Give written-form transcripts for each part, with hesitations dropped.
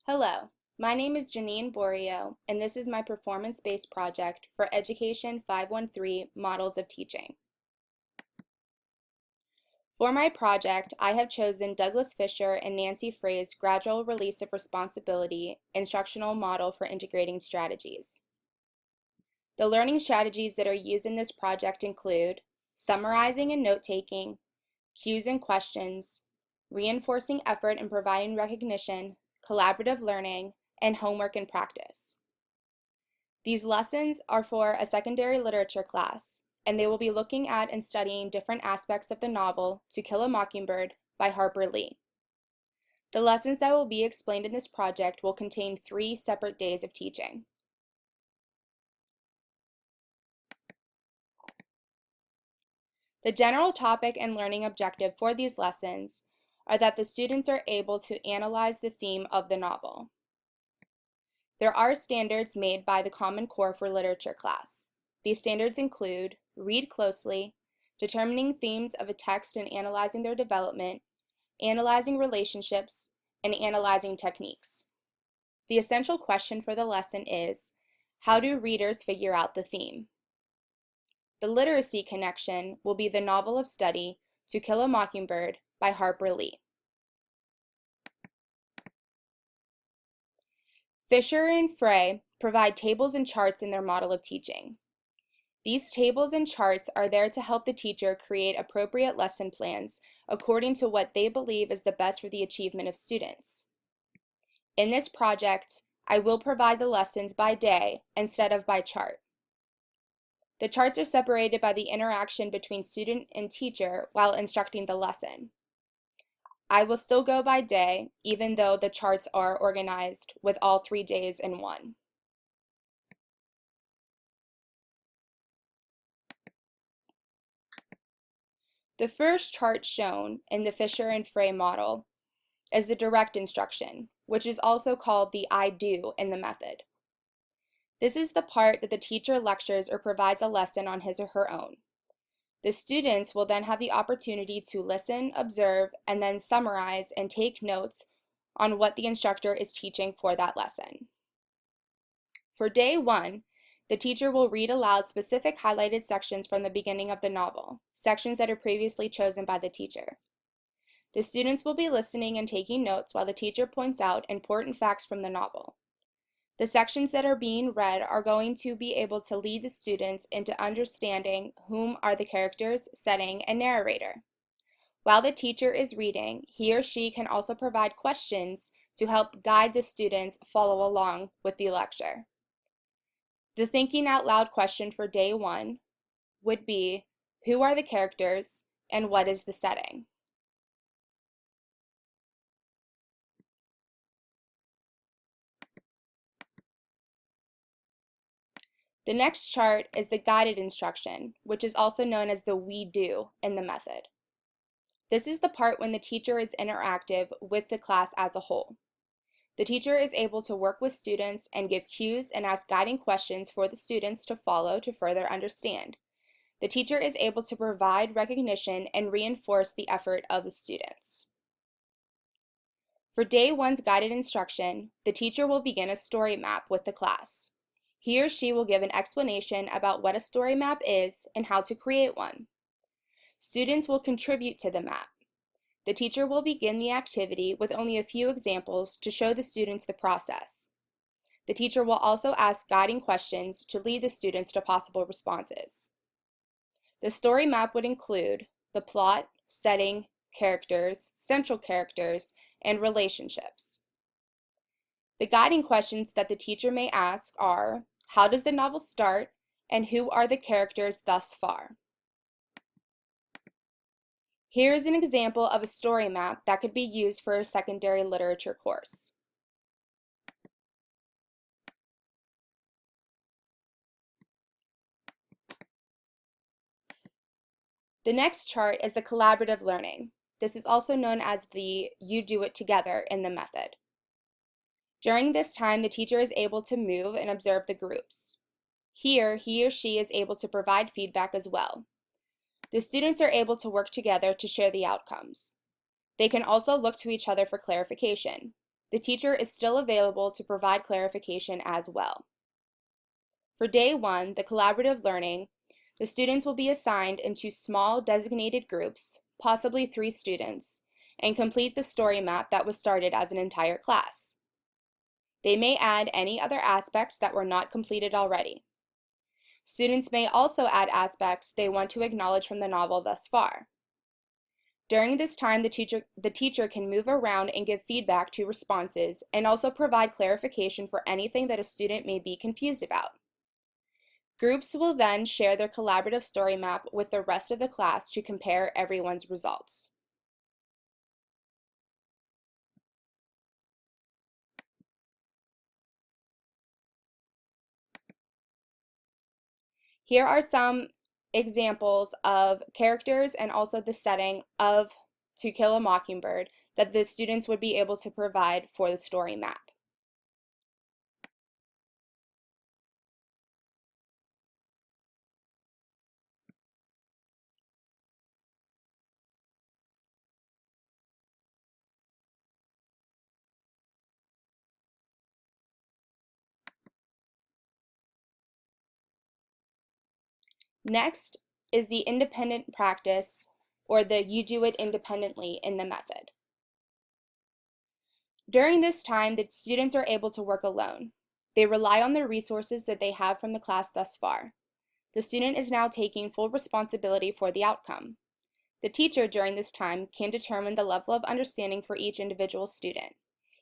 Hello, my name is Janine Borio, and this is my performance-based project for Education 513 Models of Teaching. For my project, I have chosen Douglas Fisher and Nancy Frey's Gradual Release of Responsibility instructional model for integrating strategies. The learning strategies that are used in this project include summarizing and note-taking, cues and questions, reinforcing effort and providing recognition, collaborative learning, and homework and practice. These lessons are for a secondary literature class, and they will be looking at and studying different aspects of the novel To Kill a Mockingbird by Harper Lee. The lessons that will be explained in this project will contain 3 separate days of teaching. The general topic and learning objective for these lessons are that the students are able to analyze the theme of the novel. There are standards made by the Common Core for literature class. These standards include read closely, determining themes of a text and analyzing their development, analyzing relationships, and analyzing techniques. The essential question for the lesson is, how do readers figure out the theme? The literacy connection will be the novel of study To Kill a Mockingbird by Harper Lee. Fisher and Frey provide tables and charts in their model of teaching. These tables and charts are there to help the teacher create appropriate lesson plans according to what they believe is the best for the achievement of students. In this project, I will provide the lessons by day instead of by chart. The charts are separated by the interaction between student and teacher while instructing the lesson. I will still go by day, even though the charts are organized with all 3 days in one. The first chart shown in the Fisher and Frey model is the direct instruction, which is also called the I do in the method. This is the part that the teacher lectures or provides a lesson on his or her own. The students will then have the opportunity to listen, observe, and then summarize and take notes on what the instructor is teaching for that lesson. For day 1, the teacher will read aloud specific highlighted sections from the beginning of the novel, sections that are previously chosen by the teacher. The students will be listening and taking notes while the teacher points out important facts from the novel. The sections that are being read are going to be able to lead the students into understanding whom are the characters, setting, and narrator. While the teacher is reading, he or she can also provide questions to help guide the students follow along with the lecture. The thinking out loud question for day 1 would be, who are the characters and what is the setting? The next chart is the guided instruction, which is also known as the we do in the method. This is the part when the teacher is interactive with the class as a whole. The teacher is able to work with students and give cues and ask guiding questions for the students to follow to further understand. The teacher is able to provide recognition and reinforce the effort of the students. For day 1's guided instruction, the teacher will begin a story map with the class. He or she will give an explanation about what a story map is and how to create one. Students will contribute to the map. The teacher will begin the activity with only a few examples to show the students the process. The teacher will also ask guiding questions to lead the students to possible responses. The story map would include the plot, setting, characters, central characters, and relationships. The guiding questions that the teacher may ask are, how does the novel start, and who are the characters thus far? Here is an example of a story map that could be used for a secondary literature course. The next chart is the collaborative learning. This is also known as the you do it together in the method. During this time, the teacher is able to move and observe the groups. Here, he or she is able to provide feedback as well. The students are able to work together to share the outcomes. They can also look to each other for clarification. the teacher is still available to provide clarification as well. For day 1, the collaborative learning, the students will be assigned into small designated groups, possibly 3 students, and complete the story map that was started as an entire class. They may add any other aspects that were not completed already. Students may also add aspects they want to acknowledge from the novel thus far. During this time, the teacher can move around and give feedback to responses and also provide clarification for anything that a student may be confused about. Groups will then share their collaborative story map with the rest of the class to compare everyone's results. Here are some examples of characters and also the setting of To Kill a Mockingbird that the students would be able to provide for the story map. Next is the independent practice, or the you do it independently in the method. During this time, the students are able to work alone. They rely on the resources that they have from the class thus far. The student is now taking full responsibility for the outcome. The teacher during this time can determine the level of understanding for each individual student.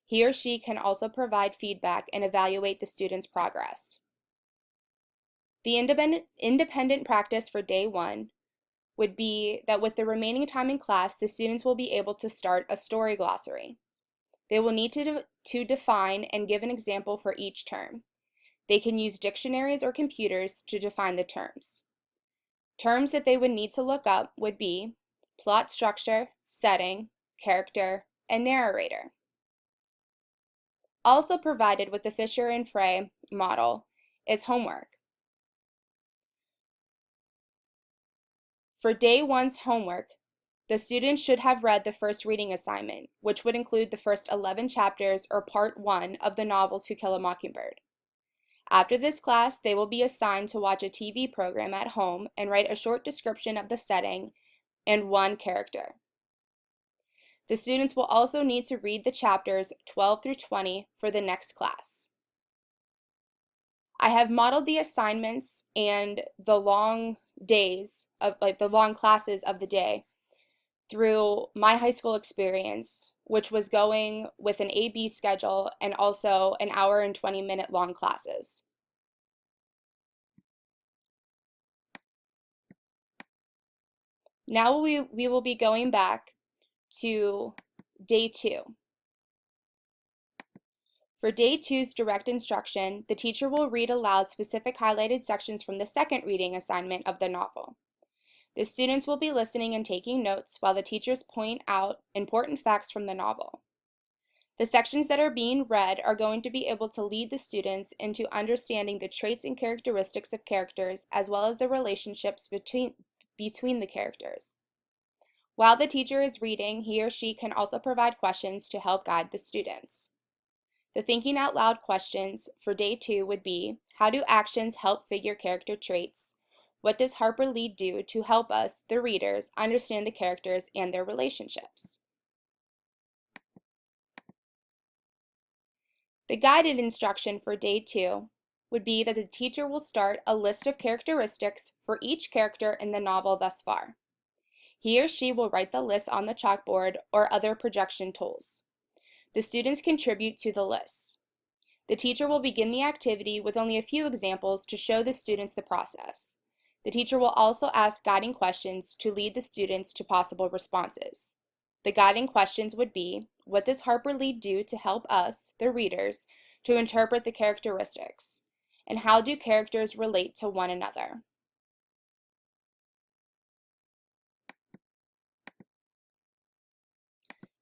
He or she can also provide feedback and evaluate the student's progress. The independent practice for day 1 would be that with the remaining time in class, the students will be able to start a story glossary. They will need to define and give an example for each term. They can use dictionaries or computers to define the terms. Terms that they would need to look up would be plot structure, setting, character, and narrator. Also provided with the Fisher and Frey model is homework. For day 1's homework, the students should have read the first reading assignment, which would include the first 11 chapters or part 1 of the novel To Kill a Mockingbird. After this class, they will be assigned to watch a TV program at home and write a short description of the setting and 1 character. The students will also need to read the chapters 12 through 20 for the next class. I have modeled the assignments and the long days of the long classes of the day through my high school experience, which was going with an A-B schedule and also an hour and 20-minute long classes. Now we will be going back to day 2. For day 2's direct instruction, the teacher will read aloud specific highlighted sections from the second reading assignment of the novel. The students will be listening and taking notes while the teachers point out important facts from the novel. The sections that are being read are going to be able to lead the students into understanding the traits and characteristics of characters as well as the relationships between the characters. While the teacher is reading, he or she can also provide questions to help guide the students. The thinking out loud questions for day 2 would be, how do actions help figure character traits? What does Harper Lee do to help us, the readers, understand the characters and their relationships? The guided instruction for day 2 would be that the teacher will start a list of characteristics for each character in the novel thus far. He or she will write the list on the chalkboard or other projection tools. The students contribute to the lists. The teacher will begin the activity with only a few examples to show the students the process. The teacher will also ask guiding questions to lead the students to possible responses. The guiding questions would be, what does Harper Lee do to help us, the readers, to interpret the characteristics? And how do characters relate to one another?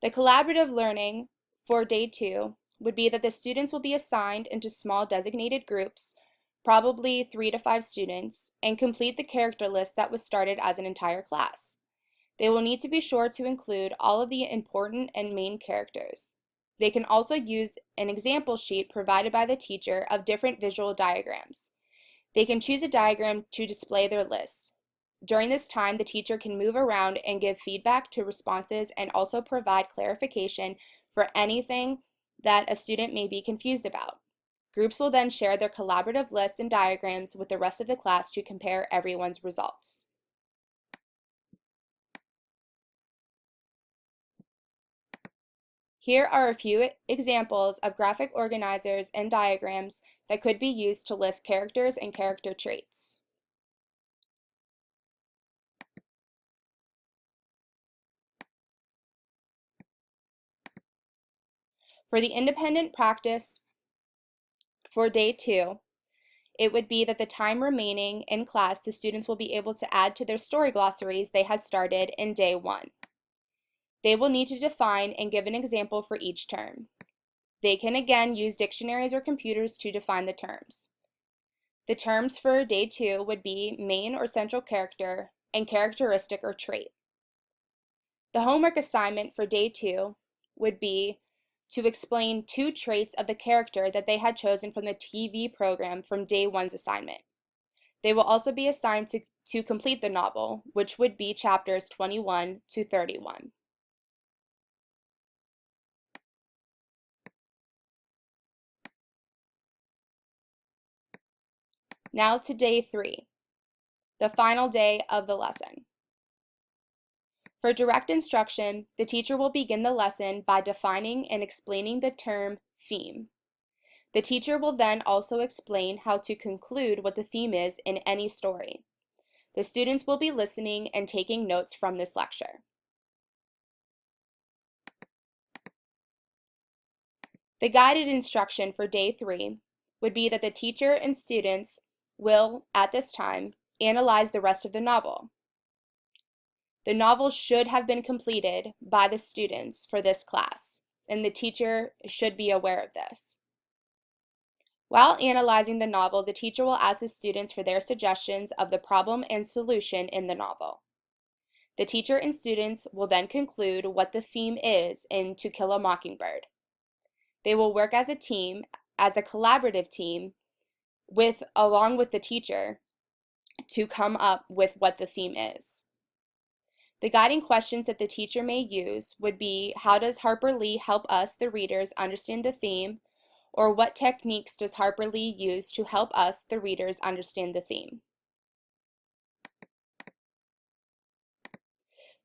The collaborative learning for day 2 would be that the students will be assigned into small designated groups, probably 3 to 5 students, and complete the character list that was started as an entire class. They will need to be sure to include all of the important and main characters. They can also use an example sheet provided by the teacher of different visual diagrams. They can choose a diagram to display their lists. During this time, the teacher can move around and give feedback to responses and also provide clarification for anything that a student may be confused about. Groups will then share their collaborative lists and diagrams with the rest of the class to compare everyone's results. Here are a few examples of graphic organizers and diagrams that could be used to list characters and character traits. For the independent practice for day 2, it would be that the time remaining in class, the students will be able to add to their story glossaries they had started in day 1. They will need to define and give an example for each term. They can again use dictionaries or computers to define the terms. The terms for day 2 would be main or central character and characteristic or trait. The homework assignment for day 2 would be to explain 2 traits of the character that they had chosen from the TV program from day 1's assignment. They will also be assigned to complete the novel, which would be chapters 21 to 31. Now to day 3, the final day of the lesson. For direct instruction, the teacher will begin the lesson by defining and explaining the term theme. The teacher will then also explain how to conclude what the theme is in any story. The students will be listening and taking notes from this lecture. The guided instruction for day 3 would be that the teacher and students will, at this time, analyze the rest of the novel. The novel should have been completed by the students for this class, and the teacher should be aware of this. While analyzing the novel, the teacher will ask the students for their suggestions of the problem and solution in the novel. The teacher and students will then conclude what the theme is in To Kill a Mockingbird. They will work as a team, as a collaborative team, along with the teacher, to come up with what the theme is. The guiding questions that the teacher may use would be, how does Harper Lee help us, the readers, understand the theme? Or what techniques does Harper Lee use to help us, the readers, understand the theme?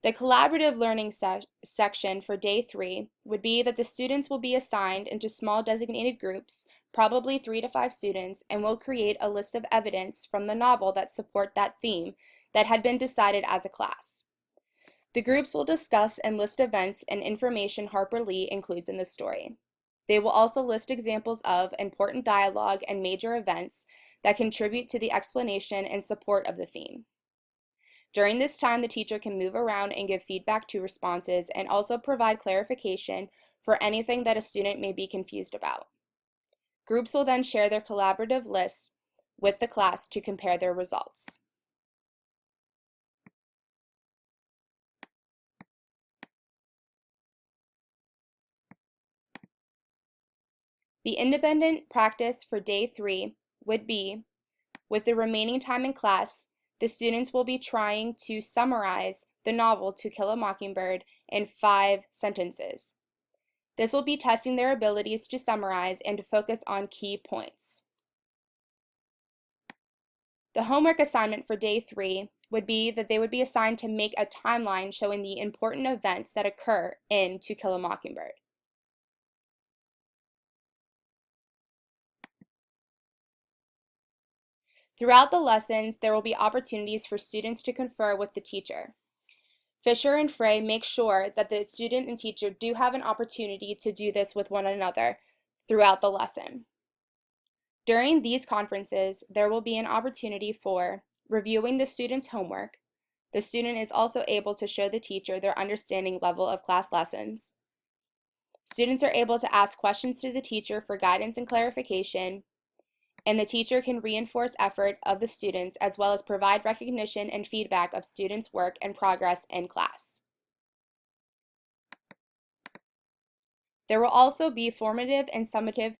The collaborative learning section for day 3 would be that the students will be assigned into small designated groups, probably 3 to 5 students, and will create a list of evidence from the novel that support that theme that had been decided as a class. The groups will discuss and list events and information Harper Lee includes in the story. They will also list examples of important dialogue and major events that contribute to the explanation and support of the theme. During this time, the teacher can move around and give feedback to responses and also provide clarification for anything that a student may be confused about. Groups will then share their collaborative lists with the class to compare their results. The independent practice for day 3 would be, with the remaining time in class, the students will be trying to summarize the novel To Kill a Mockingbird in 5 sentences. This will be testing their abilities to summarize and to focus on key points. The homework assignment for day 3 would be that they would be assigned to make a timeline showing the important events that occur in To Kill a Mockingbird. Throughout the lessons, there will be opportunities for students to confer with the teacher. Fisher and Frey make sure that the student and teacher do have an opportunity to do this with one another throughout the lesson. During these conferences, there will be an opportunity for reviewing the student's homework. The student is also able to show the teacher their understanding level of class lessons. Students are able to ask questions to the teacher for guidance and clarification, and the teacher can reinforce effort of the students as well as provide recognition and feedback of students' work and progress in class. There will also be formative and summative